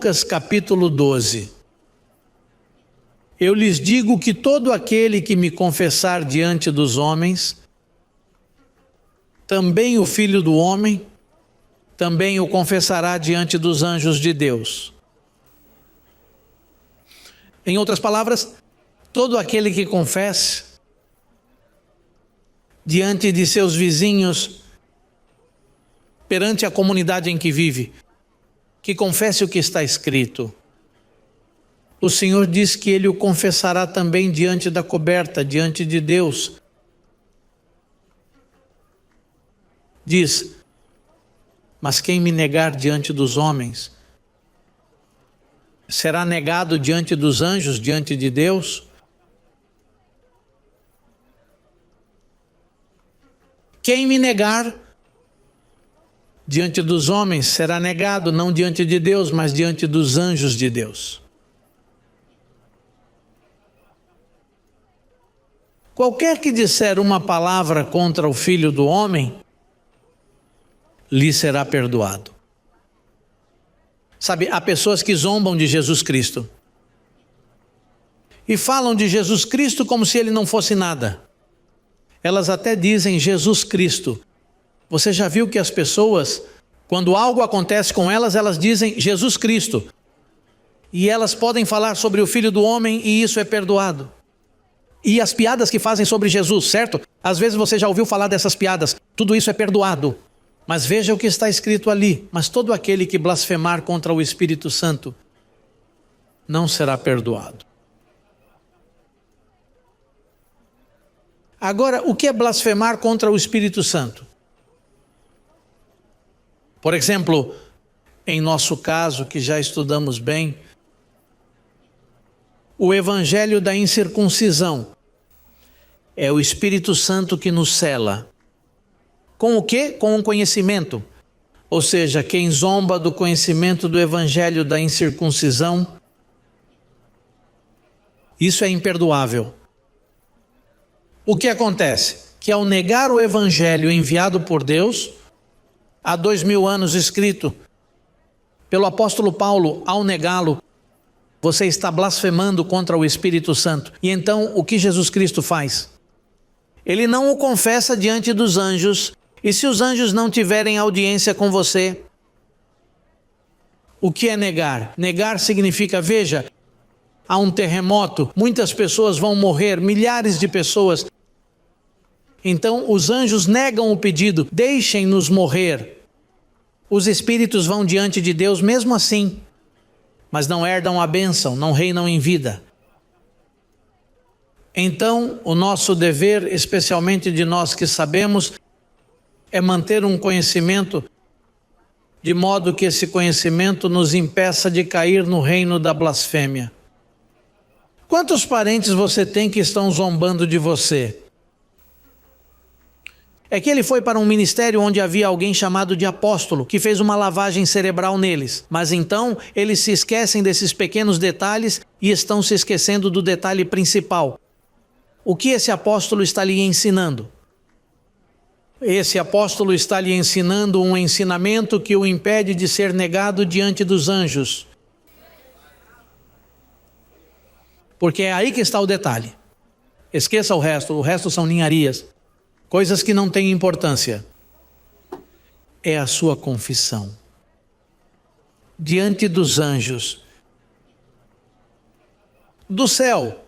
Lucas capítulo 12. Eu lhes digo que todo aquele que me confessar diante dos homens, também o Filho do Homem, também o confessará diante dos anjos de Deus. Em outras palavras, todo aquele que confesse diante de seus vizinhos, perante a comunidade em que vive, que confesse o que está escrito. O Senhor diz que ele o confessará também diante da coberta, diante de Deus. Diz: mas quem me negar diante dos homens, será negado diante dos anjos, diante de Deus? Quem me negar diante dos homens, será negado não diante de Deus, mas diante dos anjos de Deus. Qualquer que disser uma palavra contra o Filho do Homem, lhe será perdoado. Sabe, há pessoas que zombam de Jesus Cristo e falam de Jesus Cristo como se ele não fosse nada. Elas até dizem Jesus Cristo. Você já viu que as pessoas, quando algo acontece com elas, elas dizem Jesus Cristo. E elas podem falar sobre o Filho do Homem e isso é perdoado. E as piadas que fazem sobre Jesus, certo? Às vezes você já ouviu falar dessas piadas. Tudo isso é perdoado. Mas veja o que está escrito ali. Mas todo aquele que blasfemar contra o Espírito Santo não será perdoado. Agora, o que é blasfemar contra o Espírito Santo? Por exemplo, em nosso caso, que já estudamos bem, o evangelho da incircuncisão é o Espírito Santo que nos cela. Com o quê? Com o conhecimento. Ou seja, quem zomba do conhecimento do evangelho da incircuncisão, isso é imperdoável. O que acontece? Que ao negar o evangelho enviado por Deus, há 2000 anos escrito pelo apóstolo Paulo, ao negá-lo, você está blasfemando contra o Espírito Santo. E então, o que Jesus Cristo faz? Ele não o confessa diante dos anjos, e se os anjos não tiverem audiência com você, o que é negar? Negar significa, veja, há um terremoto, muitas pessoas vão morrer, milhares de pessoas. Então os anjos negam o pedido, deixem-nos morrer. Os espíritos vão diante de Deus mesmo assim, mas não herdam a bênção, não reinam em vida. Então o nosso dever, especialmente de nós que sabemos, é manter um conhecimento de modo que esse conhecimento nos impeça de cair no reino da blasfêmia. Quantos parentes você tem que estão zombando de você? É que ele foi para um ministério onde havia alguém chamado de apóstolo, que fez uma lavagem cerebral neles. Mas então eles se esquecem desses pequenos detalhes e estão se esquecendo do detalhe principal. O que esse apóstolo está lhe ensinando? Esse apóstolo está lhe ensinando um ensinamento que o impede de ser negado diante dos anjos. Porque é aí que está o detalhe. Esqueça o resto são ninharias. Coisas que não têm importância. É a sua confissão. Diante dos anjos. Do céu.